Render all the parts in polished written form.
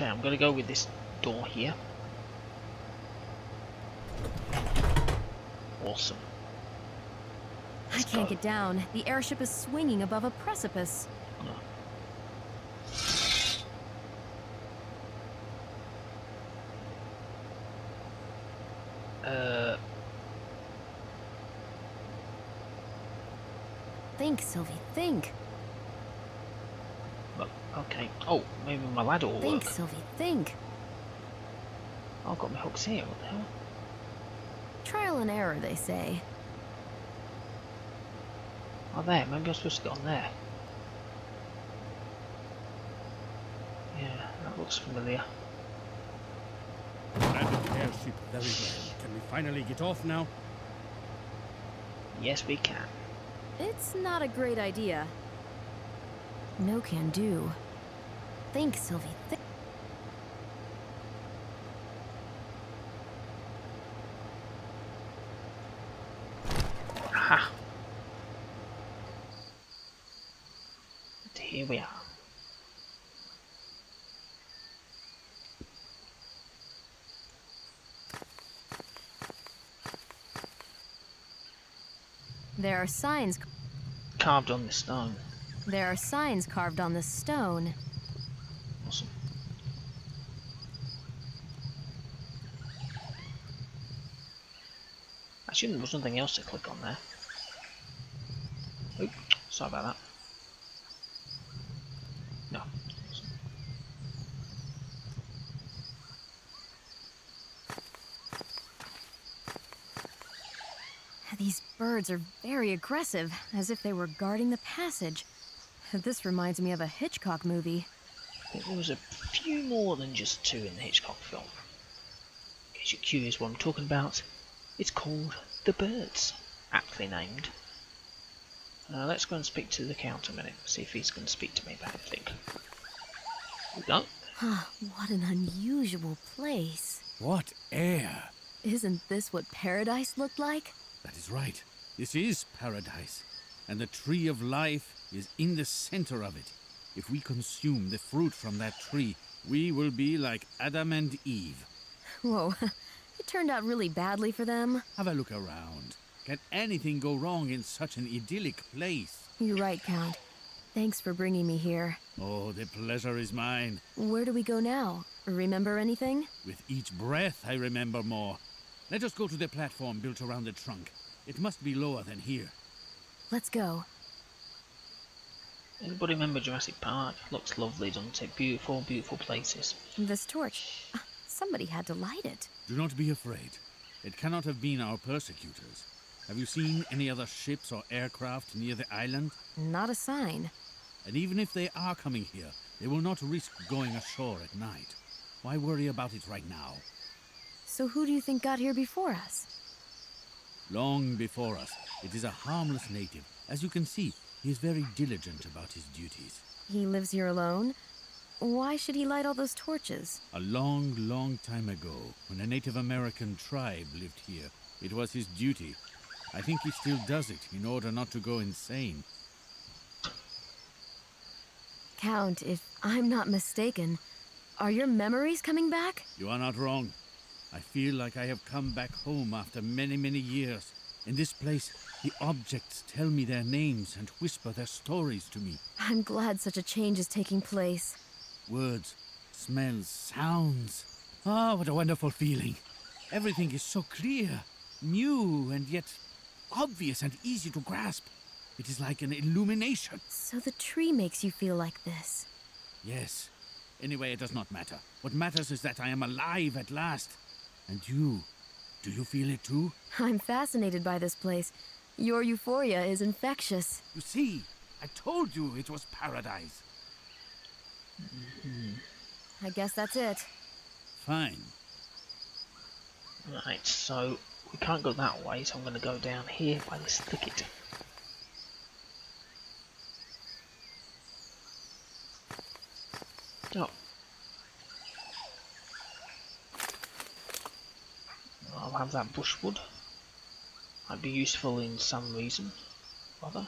Okay, I'm gonna go with this door here. Awesome. I can't get down. The airship is swinging above a precipice. Think, Sylvie, think. But, okay. Oh, maybe my ladder will Think, work. Sylvie, think. Oh, I've got my hooks here. What the hell? Trial and error, they say. Oh, there. Maybe I'm supposed to get on there. Yeah, that looks familiar. Landed the airship very well. Can we finally get off now? Yes, we can. It's not a great idea. No can do. Think, Sylvie, think. Aha! And here we are. There are signs. Carved on the stone. There are signs carved on the stone. Awesome. Actually, there was nothing else to click on there. Oop, sorry about that. No. Awesome. These birds are very aggressive, as if they were guarding the passage. This reminds me of a Hitchcock movie. I think there was a few more than just 2 in the Hitchcock film. In case you're curious what I'm talking about, it's called The Birds, aptly named. Let's go and speak to the Count a minute, see if he's going to speak to me about anything. Here we go. What an unusual place. What air! Isn't this what paradise looked like? That is right. This is paradise. And the tree of life is in the center of it. If we consume the fruit from that tree, we will be like Adam and Eve. Whoa, it turned out really badly for them. Have a look around. Can anything go wrong in such an idyllic place? You're right, Count. Thanks for bringing me here. Oh, the pleasure is mine. Where do we go now? Remember anything? With each breath, I remember more. Let us go to the platform built around the trunk. It must be lower than here. Let's go. Anybody remember Jurassic Park? Looks lovely, doesn't it? Beautiful, beautiful places. This torch. Somebody had to light it. Do not be afraid. It cannot have been our persecutors. Have you seen any other ships or aircraft near the island? Not a sign. And even if they are coming here, they will not risk going ashore at night. Why worry about it right now? So who do you think got here before us? Long before us, it is a harmless native. As you can see, he is very diligent about his duties. He lives here alone? Why should he light all those torches? A long, long time ago, when a Native American tribe lived here, it was his duty. I think he still does it in order not to go insane. Count, if I'm not mistaken, are your memories coming back? You are not wrong. I feel like I have come back home after many, many years. In this place, the objects tell me their names and whisper their stories to me. I'm glad such a change is taking place. Words, smells, sounds. Ah, what a wonderful feeling. Everything is so clear, new, and yet obvious and easy to grasp. It is like an illumination. So the tree makes you feel like this? Yes. Anyway, it does not matter. What matters is that I am alive at last. And you, do you feel it too? I'm fascinated by this place. Your euphoria is infectious. You see, I told you it was paradise. I guess that's it. Fine. Right, so we can't go that way, so I'm going to go down here by this thicket. Oh. I'll have that bushwood. Might be useful in some reason. Rather.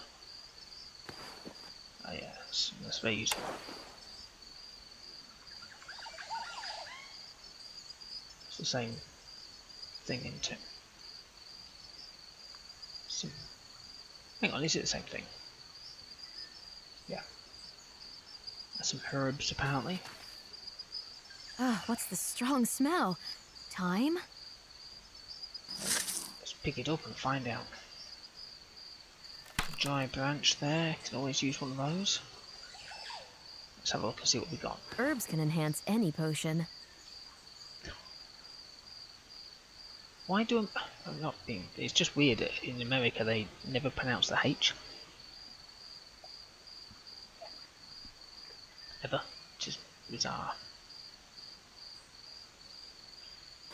Oh yeah, that's very useful. It's the same thing, isn't it? Hang on, is it the same thing? Yeah. There's some herbs apparently. Ah, what's the strong smell? Thyme? Let's pick it up and find out. Dry branch there, can always use one of those. Let's have a look and see what we got. Herbs can enhance any potion. Why do I'm not being? It's just weird that in America they never pronounce the H. Ever, which is bizarre.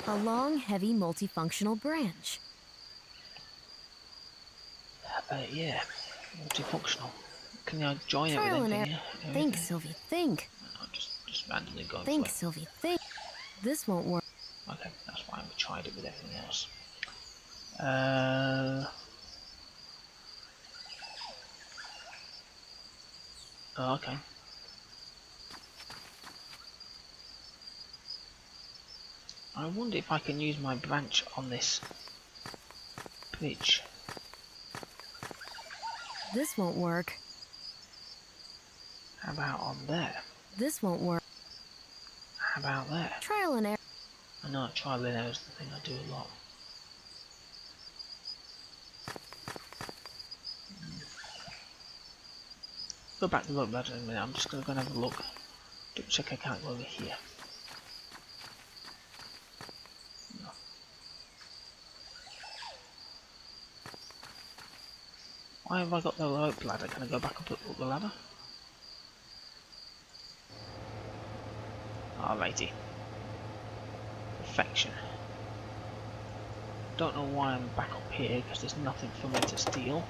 A long, heavy, multifunctional branch. Yeah, multifunctional. Can you join Trial and everything? error. Think, Sylvie, think. No, just randomly go. Think, Sylvie, think. This won't work. Okay, that's fine. We tried it with everything else. Oh, okay. I wonder if I can use my branch on this bridge. This won't work. How about on there? This won't work. How about there? Trial and error. I know trial and error is the thing I do a lot. Go back to the rope ladder in a minute. I'm just going to go and have a look. Double check I can't go over here. No. Why have I got the rope ladder? Can I go back up the ladder? Alrighty. Perfection. Don't know why I'm back up here because there's nothing for me to steal.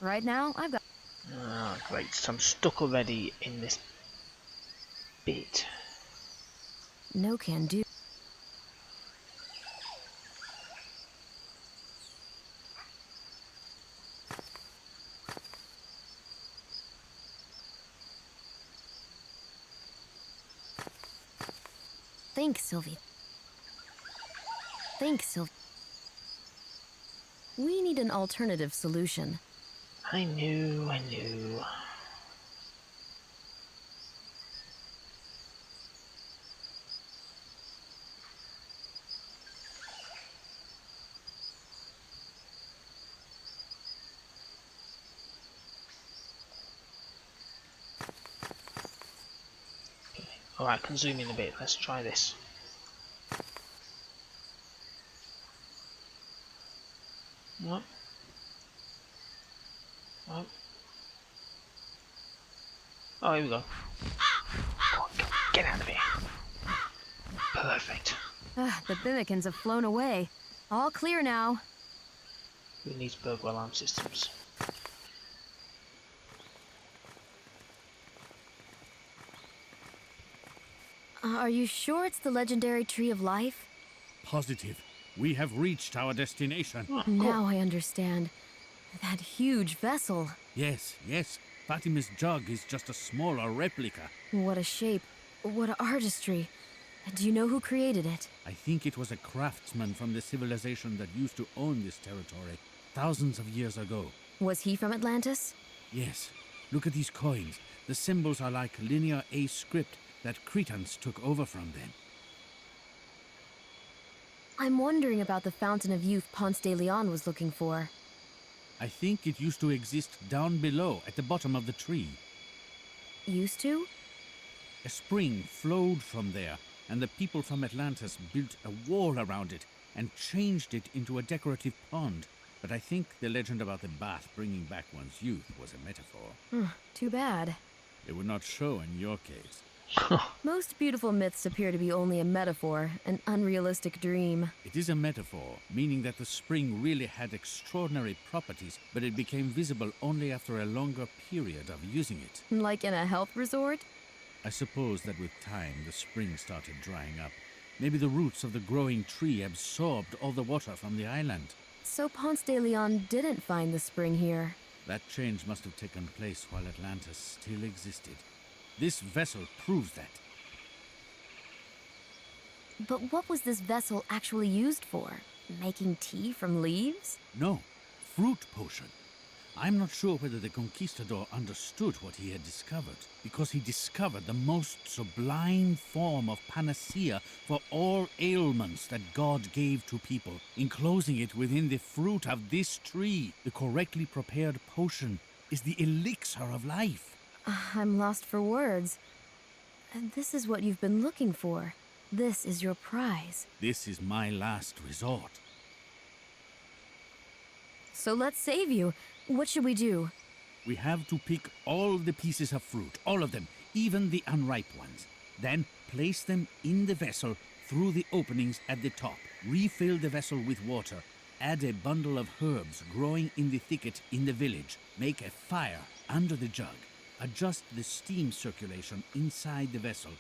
Right now, I've got... Ah, great. So I'm stuck already in this bit. No can do. Think, Sylvie. Think, Sylvie. We need an alternative solution. I knew. Okay. Alright, I can zoom in a bit. Let's try this. No. No. Oh, here we go. Get out of here. Perfect. The Bimikins have flown away. All clear now. Who needs burglar alarm systems? Are you sure it's the legendary Tree of Life? Positive. We have reached our destination. Oh, Now I understand. That huge vessel. Yes, yes. Fatima's jug is just a smaller replica. What a shape. What artistry. Do you know who created it? I think it was a craftsman from the civilization that used to own this territory thousands of years ago. Was he from Atlantis? Yes. Look at these coins. The symbols are like linear A script that Cretans took over from them. I'm wondering about the Fountain of Youth Ponce de Leon was looking for. I think it used to exist down below at the bottom of the tree. Used to? A spring flowed from there, and the people from Atlantis built a wall around it and changed it into a decorative pond. But I think the legend about the bath bringing back one's youth was a metaphor. Too bad. It would not show in your case. Most beautiful myths appear to be only a metaphor, an unrealistic dream. It is a metaphor, meaning that the spring really had extraordinary properties, but it became visible only after a longer period of using it. Like in a health resort? I suppose that with time the spring started drying up, Maybe the roots of the growing tree absorbed all the water from the island. So Ponce de Leon didn't find the spring here. That change must have taken place while Atlantis still existed. This vessel proves that. But what was this vessel actually used for? Making tea from leaves? No, fruit potion. I'm not sure whether the conquistador understood what he had discovered, because he discovered the most sublime form of panacea for all ailments that God gave to people, enclosing it within the fruit of this tree. The correctly prepared potion is the elixir of life. I'm lost for words. And this is what you've been looking for. This is your prize. This is my last resort. So let's save you. What should we do? We have to pick all the pieces of fruit, all of them, even the unripe ones. Then place them in the vessel through the openings at the top. Refill the vessel with water. Add a bundle of herbs growing in the thicket in the village. Make a fire under the jug. Adjust the steam circulation inside the vessel.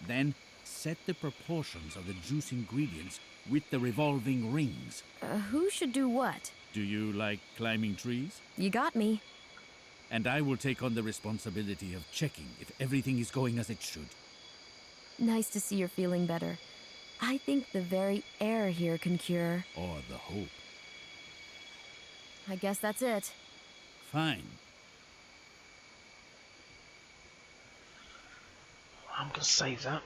Then set the proportions of the juice ingredients with the revolving rings. Who should do what? Do you like climbing trees? You got me. And I will take on the responsibility of checking if everything is going as it should. Nice to see you're feeling better. I think the very air here can cure. Or the hope. I guess that's it. Fine. I'm gonna save that.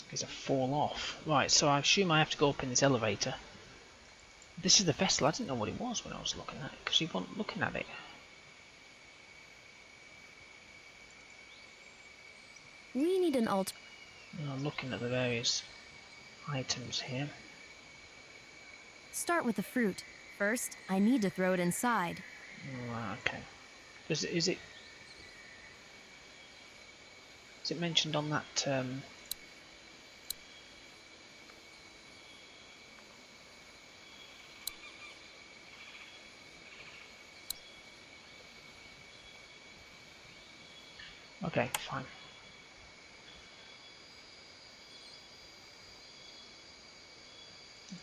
Because I fall off. Right, so I assume I have to go up in this elevator. This is the vessel. I didn't know what it was when I was looking at it, because you weren't looking at it. We need an alt. I'm looking at the various items here. Start with the fruit. First, I need to throw it inside. Right, okay. Is it mentioned on that? Okay, fine.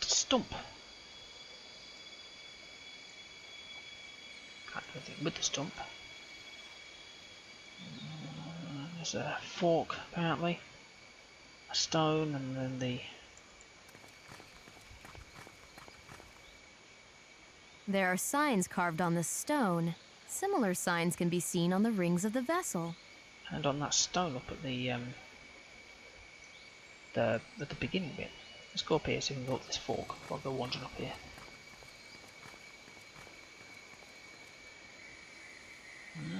Stump. Can't do anything with the stump. There's a fork, apparently. A stone, and then the... There are signs carved on the stone. Similar signs can be seen on the rings of the vessel. And on that stone up at the beginning bit. Let's go up here so we can go up this fork. I'll go wandering up here.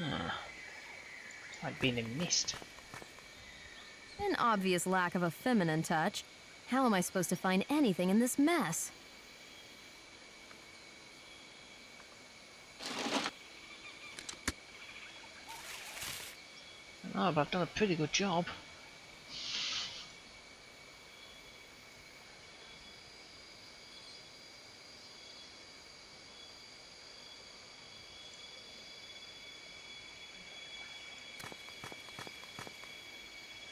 Ah, it's like being in mist. An obvious lack of a feminine touch. How am I supposed to find anything in this mess? Oh, but I've done a pretty good job.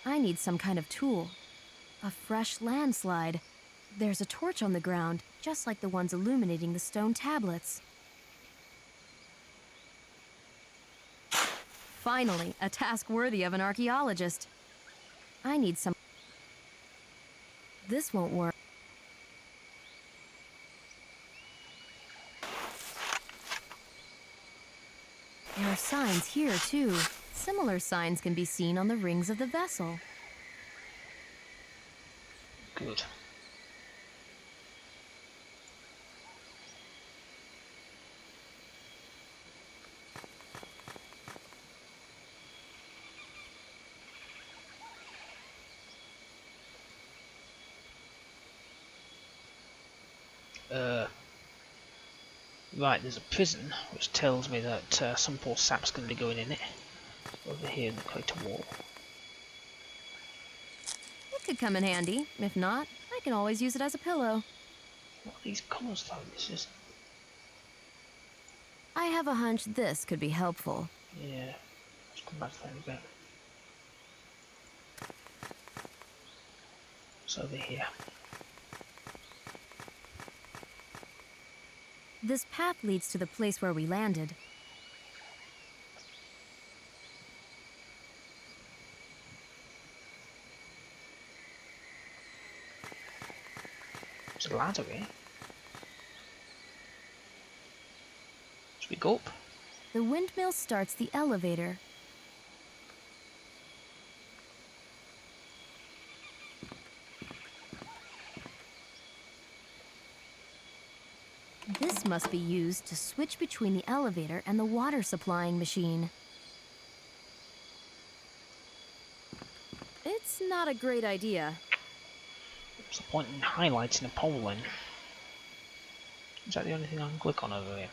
I need some kind of tool. A fresh landslide. There's a torch on the ground, just like the ones illuminating the stone tablets. Finally, a task worthy of an archaeologist. I need some... This won't work. There are signs here, too. Similar signs can be seen on the rings of the vessel. Good. Right, there's a prison which tells me that some poor sap's going to be going in it. Over here in the crater wall. It could come in handy. If not, I can always use it as a pillow. What are these colours though? This is... I have a hunch this could be helpful. Yeah. Let's come back to that in a bit. What's over here? This path leads to the place where we landed. There's a ladder here. Should we go up? The windmill starts the elevator. This must be used to switch between the elevator and the water supplying machine. It's not a great idea. What's the point in highlighting a pole then? Is that the only thing I can click on over here?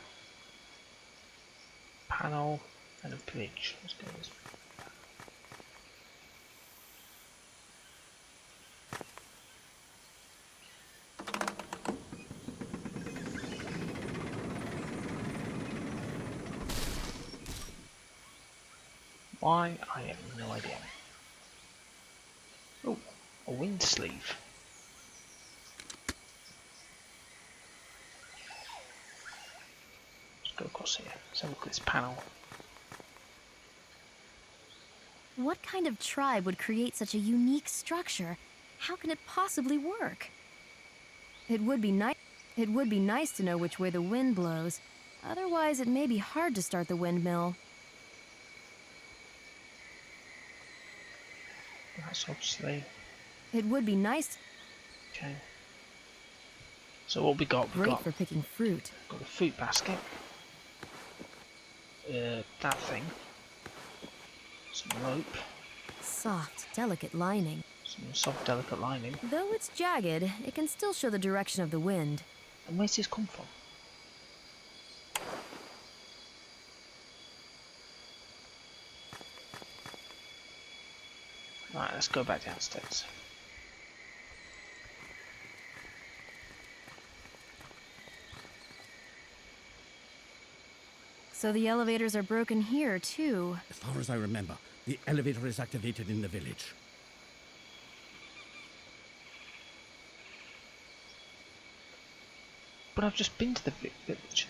Panel and a bridge. Let's go this way. Why? I have no idea. Oh, a wind sleeve. Let's go across here. Let's have a look at this panel. What kind of tribe would create such a unique structure? How can it possibly work? It would be nice to know which way the wind blows. Otherwise, it may be hard to start the windmill. That's obviously... It would be nice. Okay. So what we got? We Great got for picking fruit. a fruit basket. That thing. Some rope. Soft, delicate lining. Some soft, delicate lining. Though it's jagged, it can still show the direction of the wind. And where's this come from? Right, let's go back downstairs. So the elevators are broken here, too. As far as I remember, the elevator is activated in the village. But I've just been to the village.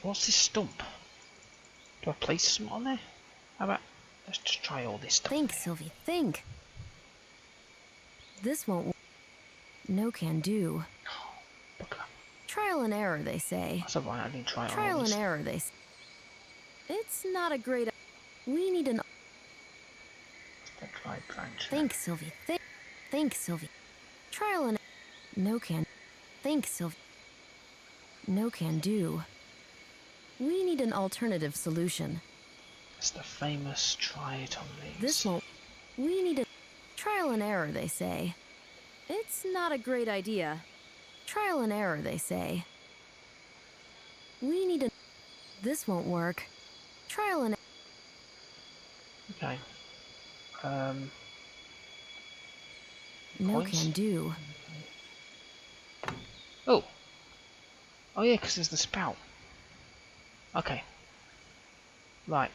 What's this stump? Do I place something on there? How about let's just try all this stuff. Think, Sylvie, think. This won't work. No can do. Look at that. Trial and error, they say. That's alright, I didn't try it Trial all and this. error, they say. It's not a great... We need an... Try branch. Think, Sylvie, think. Think, Sylvie. Trial and... No can... Think, Sylvie. No can do. We need an alternative solution. It's the famous try it on these. This won't... We need a... Trial and error, they say. It's not a great idea. Trial and error, they say. We need a... This won't work. Trial and... Okay. No Points? can do. Oh! Oh yeah, because there's the spout. Okay. Right.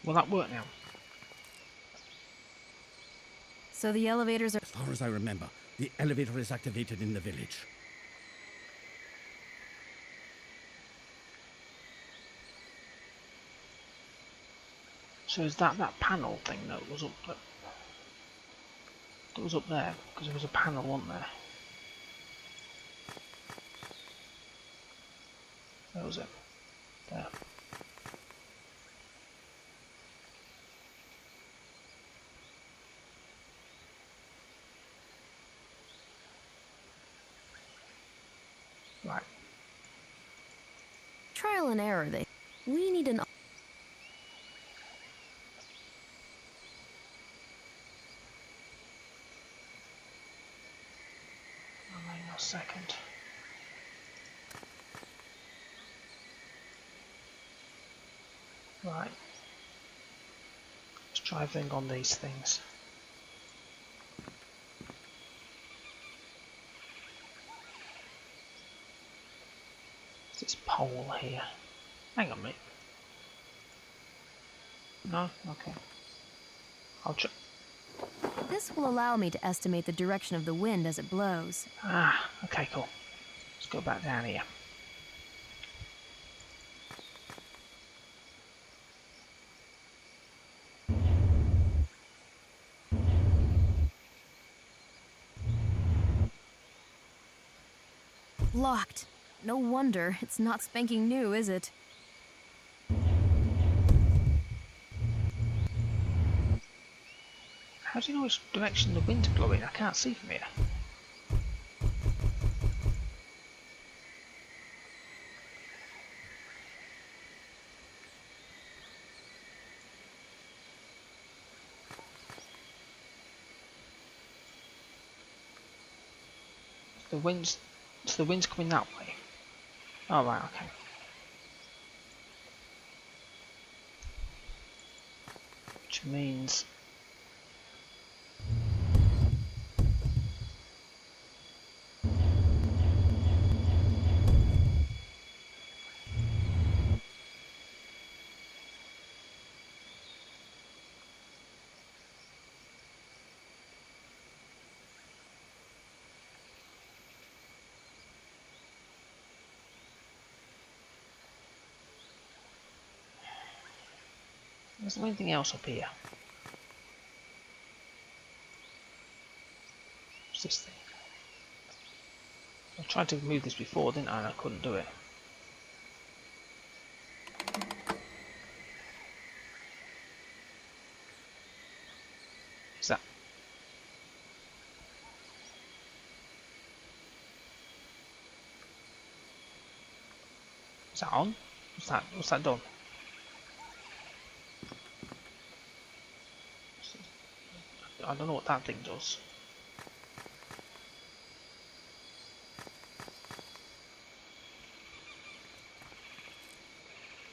Will that work now? So the elevators are... As far as I remember, the elevator is activated in the village. So is that panel thing that was up there? That was up there because there was a panel, wasn't there? Where was it? There. Right. Trial and error, they... We need an... second. Right. Let's try everything on these things. This pole here. Hang on a minute. No? Okay. I'll try. This will allow me to estimate the direction of the wind as it blows. Ah, okay, cool. Let's go back down here. Locked. No wonder. It's not spanking new, is it? How do you know which direction the wind's blowing? I can't see from here. The wind's coming that way. Oh right, okay. Which means is there anything else up here? What's this thing? I tried to move this before, didn't I? And I couldn't do it. Is that? Is that on? What's that done? I don't know what that thing does.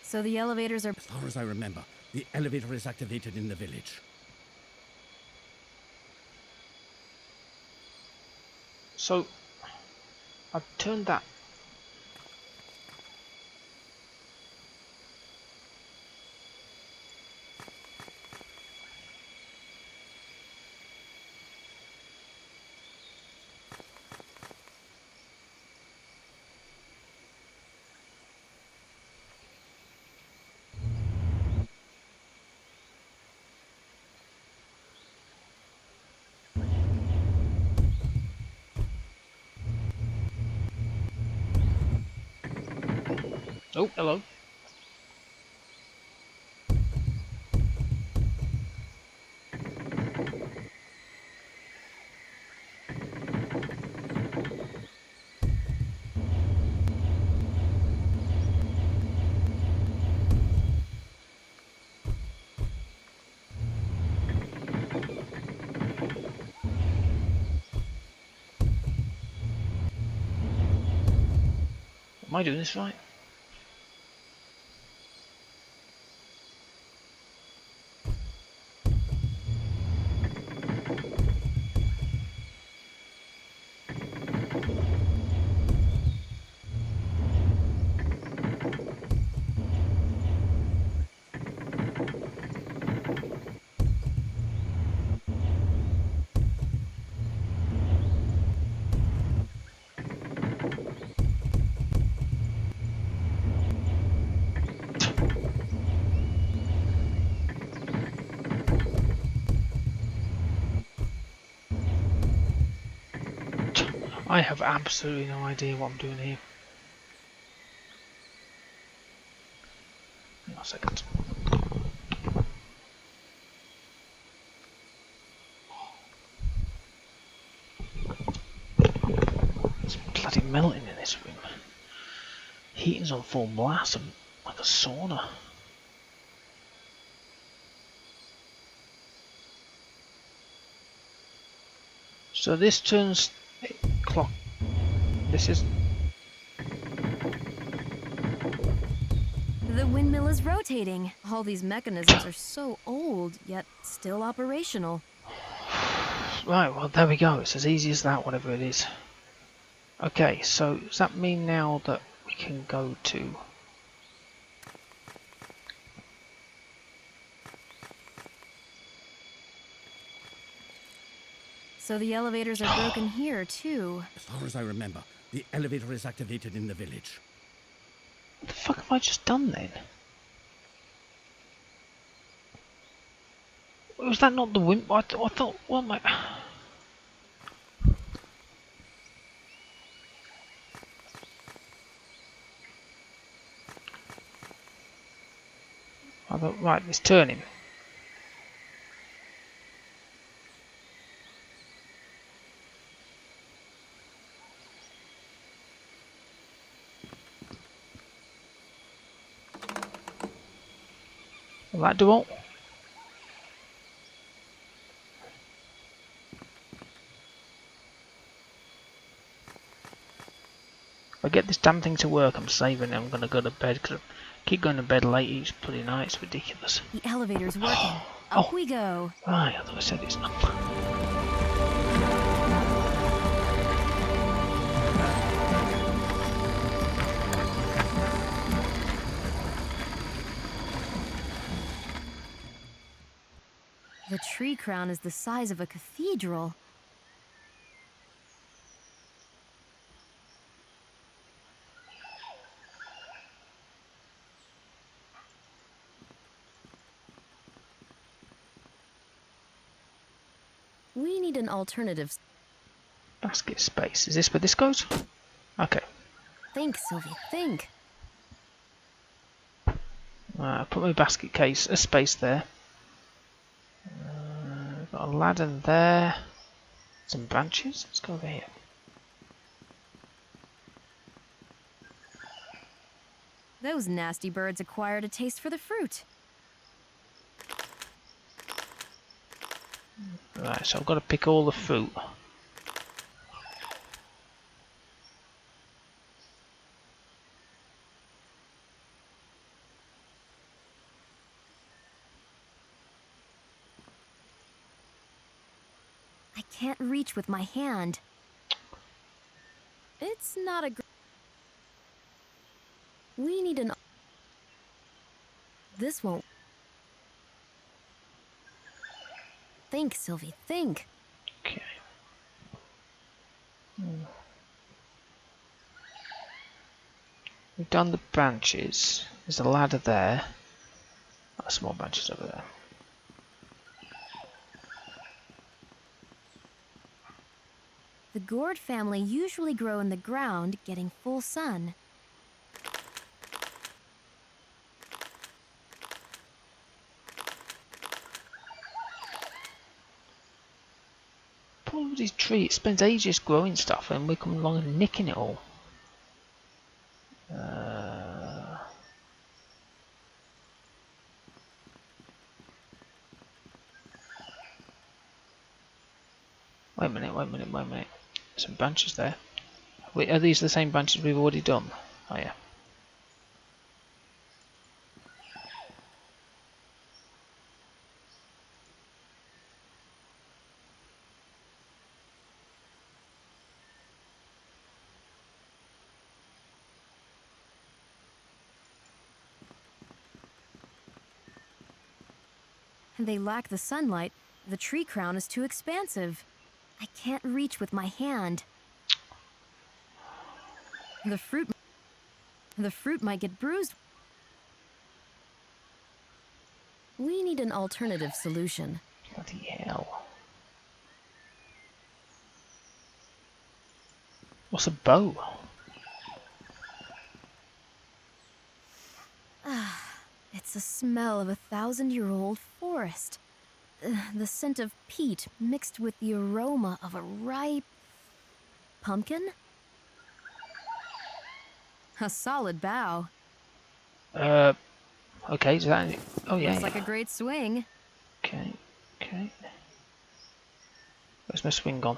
So the elevators are... As far as I remember, the elevator is activated in the village. So I've turned that. Oh, hello. Am I doing this right? I have absolutely no idea what I'm doing here. Hang on a second. It's bloody melting in this room. Heating's on full blast and like a sauna. So this turns clock This is... The windmill is rotating. All these mechanisms are so old, yet still operational. Right, well, there we go. It's as easy as that, whatever it is. Okay, so does that mean now that we can go to... So the elevators are broken here, too. As far as I remember, the elevator is activated in the village. What the fuck have I just done then? Was that not the wind? I thought... What am I... I thought, right, it's turning. Will that do all? If I get this damn thing to work, I'm saving it. I'm going to go to bed because I keep going to bed late each bloody night. It's ridiculous. The elevator's working. Oh. Up we go. Right, I thought I said it's not. The tree crown is the size of a cathedral. We need an alternative. Basket space. Is this where this goes? Okay. Think, Sylvie, think. Put my basket case, a space there. Got a ladder there. Some branches. Let's go over here. Those nasty birds acquired a taste for the fruit. Right, so I've got to pick all the fruit. I can't reach with my hand. It's not a We need an... This won't... Think, Sylvie, think. Okay. We've done the branches. There's a ladder there. Small branches over there. The gourd family usually grow in the ground, getting full sun. Poor bloody tree, it spends ages growing stuff and we come along and nicking it all. Wait a minute. Some branches there. Wait, are these the same branches we've already done? Oh yeah. They lack the sunlight. The tree crown is too expansive. I can't reach with my hand. The fruit might get bruised. We need an alternative solution. Bloody hell. What's a bow? It's the smell of a 1,000-year-old forest. The scent of peat mixed with the aroma of a ripe... pumpkin? A solid bough. Okay, is that... Oh yeah. Looks like a great swing. Okay. Where's my swing gone?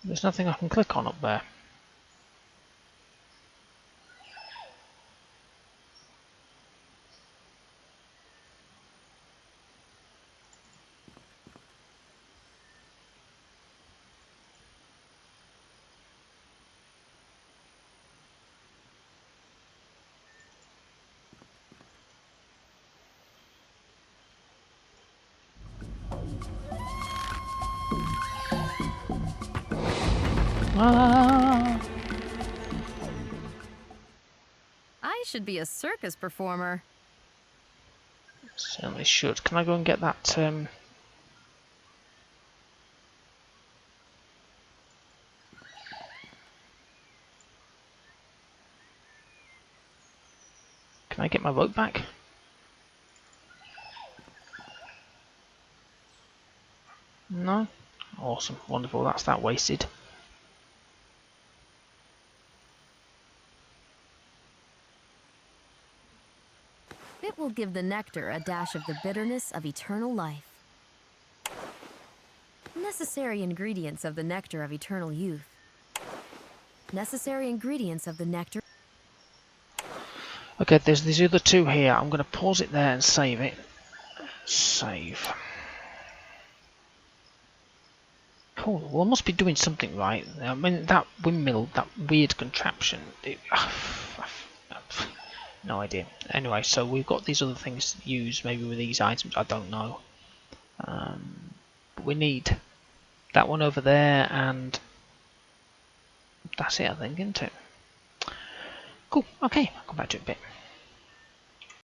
There's nothing I can click on up there. Ah! I should be a circus performer. Certainly should. Can I go and get that? Can I get my rope back? No? Awesome, wonderful, that's that wasted. It will give the nectar a dash of the bitterness of eternal life. Necessary ingredients of the nectar of eternal youth. Necessary ingredients of the nectar. Okay, there's these other two here. I'm going to pause it there and save it. Save. Cool, well I must be doing something right. I mean, that windmill, that weird contraption, no idea. Anyway, so we've got these other things to use, maybe with these items, I don't know. But we need that one over there, and that's it, I think, isn't it? Cool, okay, I'll come back to it in a bit.